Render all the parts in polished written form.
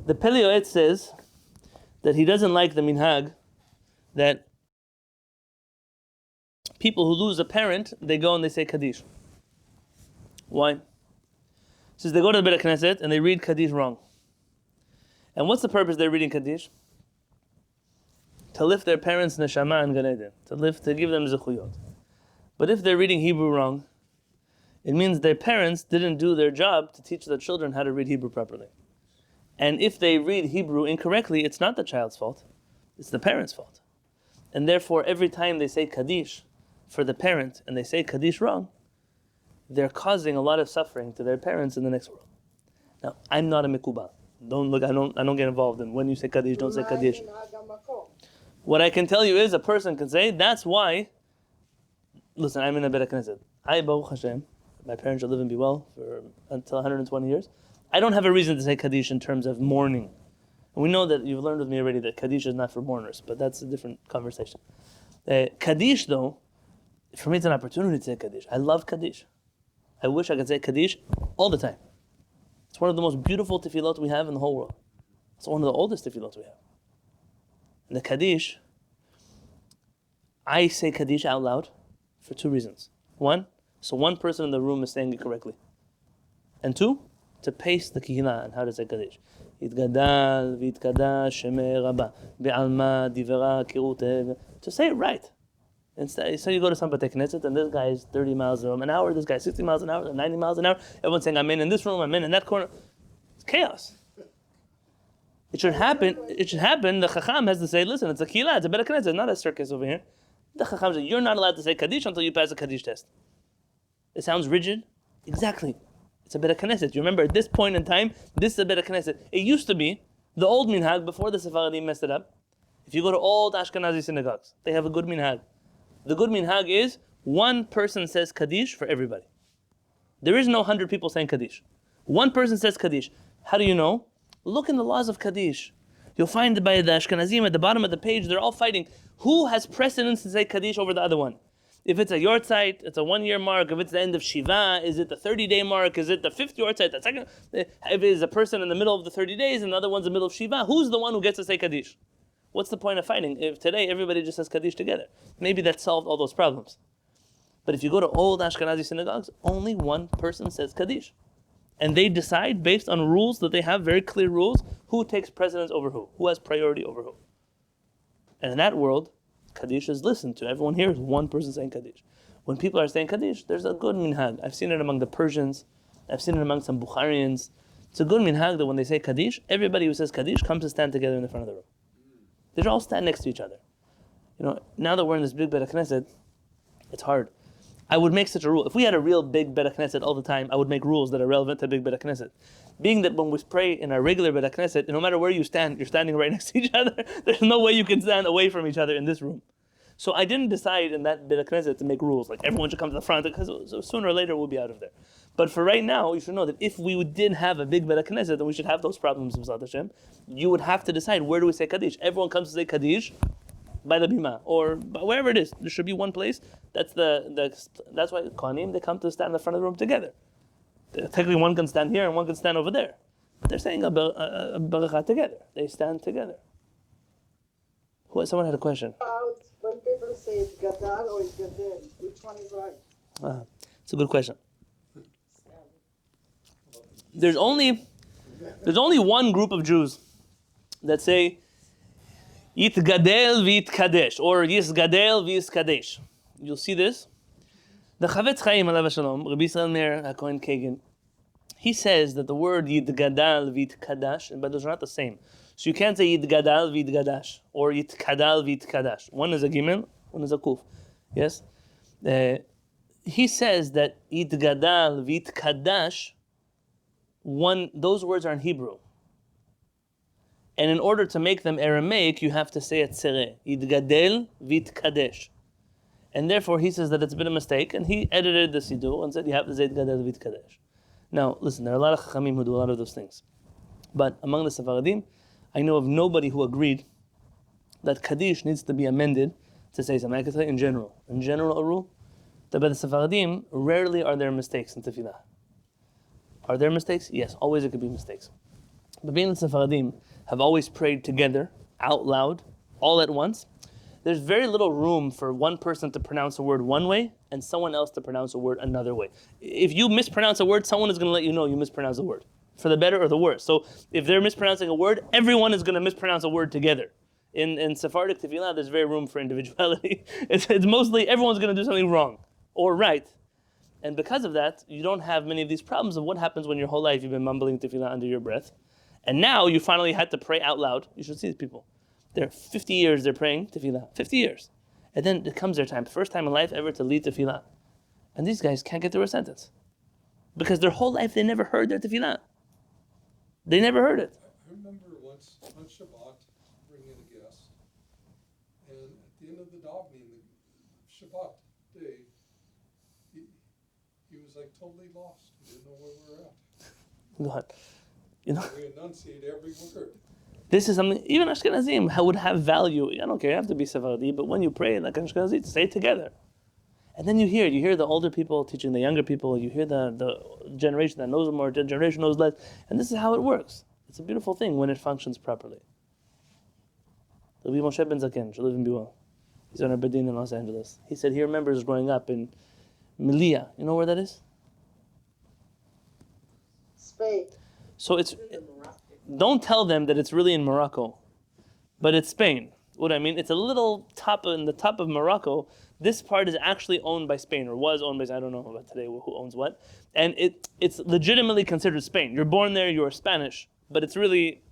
The Pelioet says that he doesn't like the minhag that people who lose a parent, they go and they say Kaddish. Why? He says they go to the Beit HaKnesset and they read Kaddish wrong. And what's the purpose they're reading Kaddish? To lift their parents' neshama and Gan Eden, to give them zechuyot. But if they're reading Hebrew wrong, it means their parents didn't do their job to teach their children how to read Hebrew properly. And if they read Hebrew incorrectly, it's not the child's fault, it's the parent's fault. And therefore, every time they say Kaddish for the parent and they say Kaddish wrong, they're causing a lot of suffering to their parents in the next world. Now, I'm not a mikubal. Don't look. I don't get involved in when you say Kaddish, don't say Kaddish. What I can tell you is a person can say, that's why, listen, I'm in a Beit HaKnesset. I, Baruch Hashem, my parents should live and be well until 120 years. I don't have a reason to say Kaddish in terms of mourning. And we know that you've learned with me already that Kaddish is not for mourners, but that's a different conversation. Kaddish, though, for me it's an opportunity to say Kaddish. I love Kaddish. I wish I could say Kaddish all the time. It's one of the most beautiful tefillot we have in the whole world. It's one of the oldest tefillot we have. And the Kaddish, I say Kaddish out loud for two reasons. One, so one person in the room is saying it correctly. And two, to pace the Kehillat on how to say Kaddish. Yitgadal, v'yitkadash, shemei rabba, be'alma, divera, kirutev. To say it right. Instead, so you go to some Beit HaKnesset and this guy is 30 miles an hour, this guy is 60 miles an hour, 90 miles an hour. Everyone's saying, I'm in this room, I'm in that corner. It's chaos. It should happen. The Chacham has to say, listen, it's a Kehillat, it's a Beit HaKnesset, not a circus over here. The Chacham says, you're not allowed to say Kaddish until you pass a Kaddish test. It sounds rigid. Exactly. It's a Beit HaKnesset. You remember, at this point in time, this is a Beit HaKnesset. It used to be the old minhag before the Sephardim messed it up. If you go to old Ashkenazi synagogues, they have a good minhag. The good minhag is one person says Kaddish for everybody. There is no 100 people saying Kaddish. One person says Kaddish. How do you know? Look in the laws of Kaddish. You'll find by the Ashkenazim at the bottom of the page, they're all fighting. Who has precedence to say Kaddish over the other one? If it's a yortzeit, it's a 1 year mark. If it's the end of Shiva, is it the 30-day mark? Is it the 5th yortzeit, the second? If it is a person in the middle of the 30 days and the other one's in the middle of Shiva, who's the one who gets to say Kaddish? What's the point of fighting if today everybody just says Kaddish together? Maybe that solved all those problems. But if you go to old Ashkenazi synagogues, only one person says Kaddish. And they decide based on rules that they have, very clear rules, who takes precedence over who has priority over who. And in that world, Kaddish is listened to. Everyone hears one person saying Kaddish. When people are saying Kaddish, there's a good minhag. I've seen it among the Persians. I've seen it among some Bukharians. It's a good minhag that when they say Kaddish, everybody who says Kaddish comes to stand together in the front of the room. They all stand next to each other. You know, now that we're in this big Beit HaKnesset, it's hard. I would make such a rule. If we had a real big Beit HaKnesset all the time, I would make rules that are relevant to big Beit HaKnesset. Being that when we pray in our regular Beit HaKnesset, no matter where you stand, you're standing right next to each other. There's no way you can stand away from each other in this room. So I didn't decide in that Beit HaKnesset to make rules, like everyone should come to the front, because sooner or later we'll be out of there. But for right now, you should know that if we did have a big Beit HaKnesset, then we should have those problems, B'ezrat Hashem. You would have to decide, where do we say Kaddish? Everyone comes to say Kaddish by the bima, or wherever it is. There should be one place. That's why Kohanim, they come to stand in the front of the room together. Technically one can stand here and one can stand over there. But they're saying a baracha together. They stand together. Someone had a question. When people say it's gadal or it's gadel, which one is right? It's a good question. There's only one group of Jews that say Yitgadel v'yitkadesh, or Yisgadel v'yiskadesh. You'll see this. The Chavetz Chaim Alav Shalom, Rabbi Yisrael Meir HaKohen Kagan, he says that the word Yitgadal v'yitkadash, but those are not the same. So you can't say Yitgadal v'yitkadash or Yitkadal v'yitkadash. One is a gimel, one is a kuf. Yes? He says that Yitgadal v'yitkadash, those words are in Hebrew. And in order to make them Aramaic, you have to say it tzereh. Yitgadel v'yitkadesh. And therefore he says that it's been a mistake, and he edited the Siddur and said you have to say Yitgadel v'yitkadesh. Now, listen, there are a lot of Chachamim who do a lot of those things. But among the Sephardim, I know of nobody who agreed that Kaddish needs to be amended to say something. I can say in general a rule, that by the Sephardim, rarely are there mistakes in tefillah. Are there mistakes? Yes, always it could be mistakes. But being the Sephardim have always prayed together, out loud, all at once, there's very little room for one person to pronounce a word one way and someone else to pronounce a word another way. If you mispronounce a word, someone is going to let you know you mispronounced a word, for the better or the worse. So if they're mispronouncing a word, everyone is going to mispronounce a word together. In Sephardic tefillah, there's very room for individuality. It's mostly everyone's going to do something wrong or right. And because of that, you don't have many of these problems of what happens when your whole life you've been mumbling tefillah under your breath. And now you finally had to pray out loud. You should see these people. They're 50 years they're praying tefillah. 50 years. And then it comes their time, first time in life ever to lead tefillah. And these guys can't get through a sentence. Because their whole life they never heard their tefillah. They never heard it. I remember once on Shabbat bringing a guest, and at the end of the davening, the Shabbat day, he was like totally lost. He didn't know where we were at. Go ahead. You know, we enunciate every word. this is something, even Ashkenazim would have value. I don't care, you have to be Sephardi, but when you pray like Ashkenazi, say it together. And then you hear the older people teaching the younger people, you hear the generation that knows more, generation knows less, and this is how it works. It's a beautiful thing when it functions properly. Rabbi Moshe Ben Zaken, should live and be well. He's on our Bedin in Los Angeles. He said he remembers growing up in Melilla. You know where that is? Spain. So don't tell them that it's really in Morocco, but it's Spain. What I mean, it's a little in the top of Morocco. This part is actually owned by Spain, or was owned by, I don't know about today who owns what. And it's legitimately considered Spain. You're born there, you're Spanish, but it's really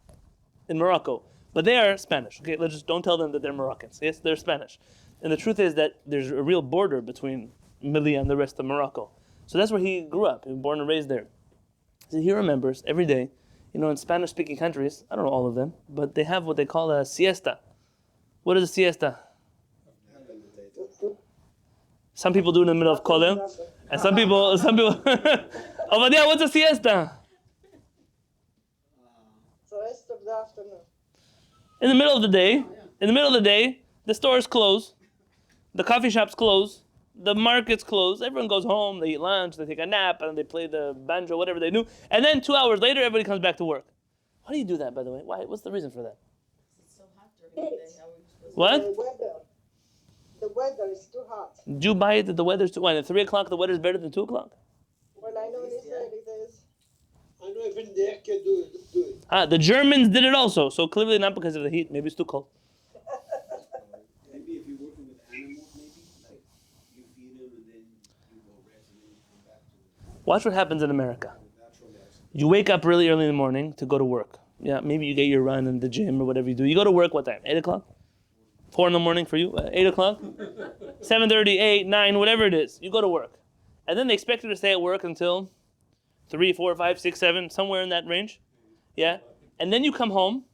in Morocco. But they are Spanish. Okay, let's just don't tell them that they're Moroccans. Yes, they're Spanish. And the truth is that there's a real border between Melilla and the rest of Morocco. So that's where he grew up. He was born and raised there. So he remembers every day, in Spanish-speaking countries, I don't know all of them, but they have what they call a siesta. What is a siesta? Some people do it in the middle of Kolel, and some people. Ovadia, what's a siesta? It's the rest of the afternoon. In the middle of the day, the stores close, the coffee shops close, the markets close, everyone goes home, they eat lunch, they take a nap, and they play the banjo, whatever they do, and then 2 hours later, everybody comes back to work. Why do you do that, by the way? Why? What's the reason for that? It's so hot during the day. How are we supposed to What? The weather is too hot. Do you buy it that the weather's too... Why, at 3 o'clock, the weather's better than 2 o'clock? Well, I know in Israel it is. I know even they can do it. The Germans did it also, so clearly not because of the heat. Maybe it's too cold. Maybe if you're working with animals, maybe, like you feed them and then you go rest and then you come back to it. Watch what happens in America. Natural medicine. You wake up really early in the morning to go to work. Yeah, maybe you get your run in the gym or whatever you do. You go to work what time? 8 o'clock? 4 in the morning for you? 8 o'clock? 7:30, 8, 9, whatever it is. You go to work. And then they expect you to stay at work until 3, 4, 5, 6, 7, somewhere in that range. Yeah? And then you come home.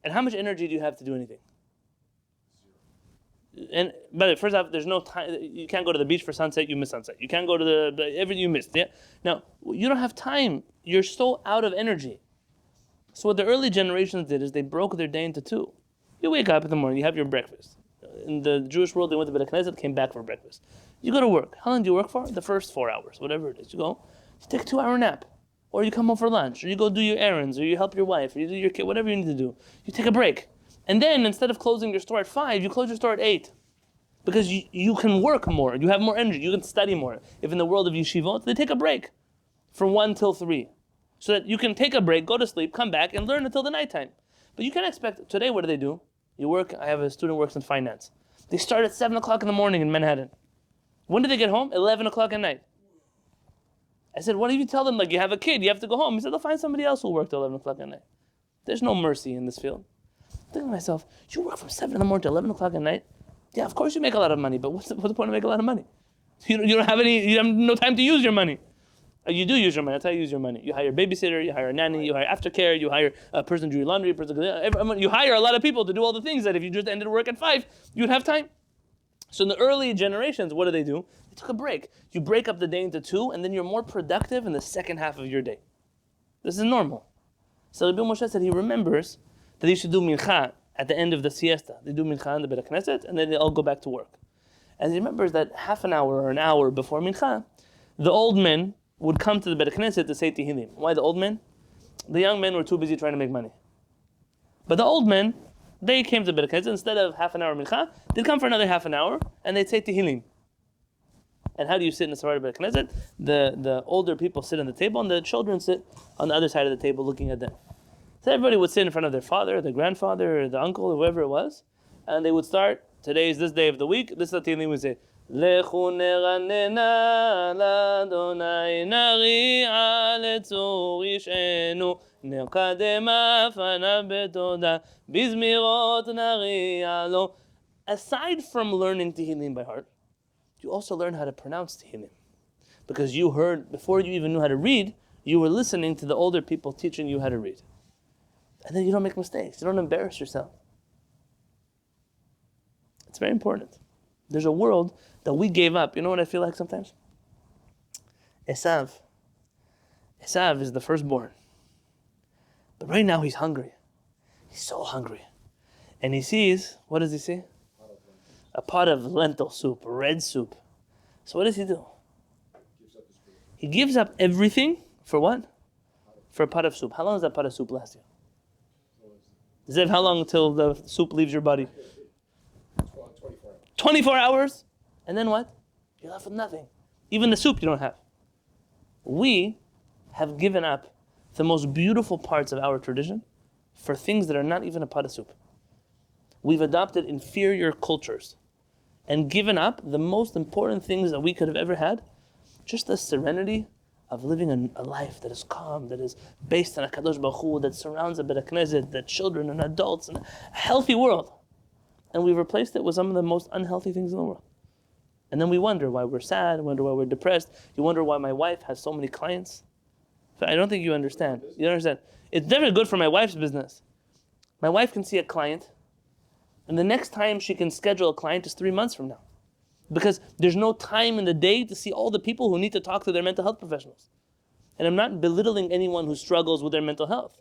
And how much energy do you have to do anything? And but first off, there's no time. You can't go to the beach for sunset. You miss sunset. You can't go to everything you missed. Yeah. Now you don't have time. You're so out of energy. So what the early generations did is they broke their day into two. You wake up in the morning. You have your breakfast. In the Jewish world, they went to Beit Knesset, came back for breakfast. You go to work. How long do you work for? The first 4 hours, whatever it is. You go. You take a 2-hour nap, or you come home for lunch, or you go do your errands, or you help your wife, or you do your kid, whatever you need to do. You take a break. And then, instead of closing your store at 5, you close your store at 8. Because you can work more, you have more energy, you can study more. If in the world of yeshivot, they take a break from 1 till 3. So that you can take a break, go to sleep, come back, and learn until the nighttime. But you can't expect, today what do? You work, I have a student who works in finance. They start at 7 o'clock in the morning in Manhattan. When do they get home? 11 o'clock at night. I said, what do you tell them? Like, you have a kid, you have to go home. He said, they'll find somebody else who'll work till 11 o'clock at night. There's no mercy in this field. I'm thinking to myself, you work from 7 in the morning to 11 o'clock at night? Yeah, of course you make a lot of money, but what's the point of making a lot of money? You have no time to use your money. You do use your money. That's how you use your money. You hire a babysitter, you hire a nanny, you hire aftercare, you hire a person to do your laundry, you hire a lot of people to do all the things that if you just ended work at 5, you'd have time. So in the early generations, what do? They took a break. You break up the day into 2, and then you're more productive in the second half of your day. This is normal. So Rabbi Moshe said he remembers that he should do mincha at the end of the siesta. They do mincha in the Beit Knesset, and then they all go back to work. And he remembers that half an hour or an hour before mincha, the old men would come to the Beit Knesset to say Tehillim. Why the old men? The young men were too busy trying to make money. But the old men, they came to Beit HaKnesset. Instead of half an hour mincha, they'd come for another half an hour, and they'd say Tehillim. And how do you sit in the Sarah Beit HaKnesset? The older people sit on the table, and the children sit on the other side of the table looking at them. So everybody would sit in front of their father, their grandfather, or the uncle, or whoever it was, and they would start, today is this day of the week, this is the Tehillim we say, Lechu neranena l'Adonai nari'a letzur ishenu nekadema fanav betoda bizmirot nari'a lo. Aside from learning Tehillim by heart, you also learn how to pronounce Tehillim. Because you heard, before you even knew how to read, you were listening to the older people teaching you how to read. And then you don't make mistakes. You don't embarrass yourself. It's very important. There's a world that we gave up. You know what I feel like sometimes? Esav is the firstborn. But right now he's hungry. He's so hungry. And he sees, what does he see? A pot of lentil soup, red soup. So what does he do? He gives up everything for what? For a pot of soup. How long does that pot of soup last you? Zev, how long until the soup leaves your body? 24 hours. And then what? You're left with nothing. Even the soup you don't have. We have given up the most beautiful parts of our tradition for things that are not even a pot of soup. We've adopted inferior cultures and given up the most important things that we could have ever had. Just the serenity of living a life that is calm, that is based on a Kadosh Baruch Hu, that surrounds a Beit HaKnesset, that children and adults, and a healthy world. And we've replaced it with some of the most unhealthy things in the world. And then we wonder why we're sad, wonder why we're depressed. You wonder why my wife has so many clients. So I don't think you understand. You don't understand. It's definitely good for my wife's business. My wife can see a client, and the next time she can schedule a client is 3 months from now. Because there's no time in the day to see all the people who need to talk to their mental health professionals. And I'm not belittling anyone who struggles with their mental health.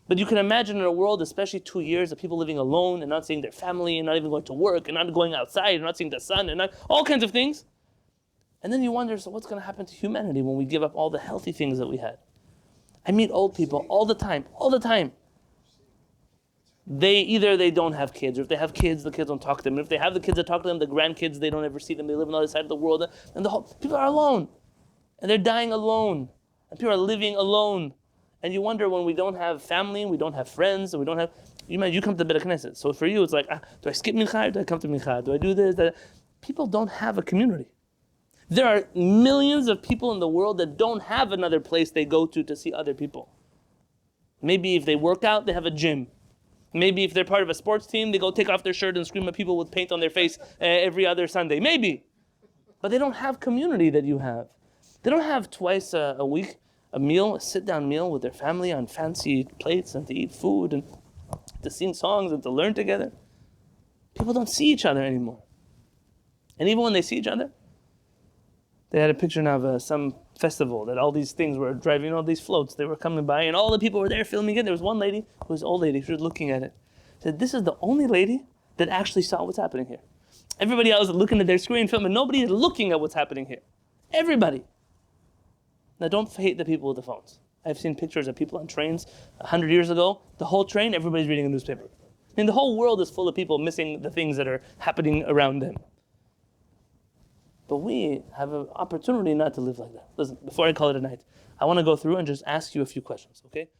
But you can imagine in a world, especially 2 years, of people living alone and not seeing their family and not even going to work and not going outside and not seeing the sun and not all kinds of things. And then you wonder, so what's going to happen to humanity when we give up all the healthy things that we had? I meet old people all the time. They don't have kids, or if they have kids, the kids don't talk to them. And if they have the kids that talk to them, the grandkids, they don't ever see them. They live on the other side of the world. And people are alone. And they're dying alone. And people are living alone. And you wonder when we don't have family, we don't have friends, and we don't have... You come to Beit HaKnesset. So for you, it's like, do I skip mincha or do I come to mincha? Do I do this? People don't have a community. There are millions of people in the world that don't have another place they go to see other people. Maybe if they work out, they have a gym. Maybe if they're part of a sports team, they go take off their shirt and scream at people with paint on their face every other Sunday. Maybe. But they don't have community that you have. They don't have twice a week a sit-down meal with their family on fancy plates and to eat food and to sing songs and to learn together. People don't see each other anymore. And even when they see each other, they had a picture now of some festival that all these things were driving, all these floats, they were coming by and all the people were there filming it. There was one lady, who was an old lady, she was looking at it. Said, this is the only lady that actually saw what's happening here. Everybody else is looking at their screen film and nobody is looking at what's happening here. Everybody. Now don't hate the people with the phones. I've seen pictures of people on trains 100 years ago. The whole train, everybody's reading a newspaper. I mean, the whole world is full of people missing the things that are happening around them. But we have an opportunity not to live like that. Listen, before I call it a night, I want to go through and just ask you a few questions, okay?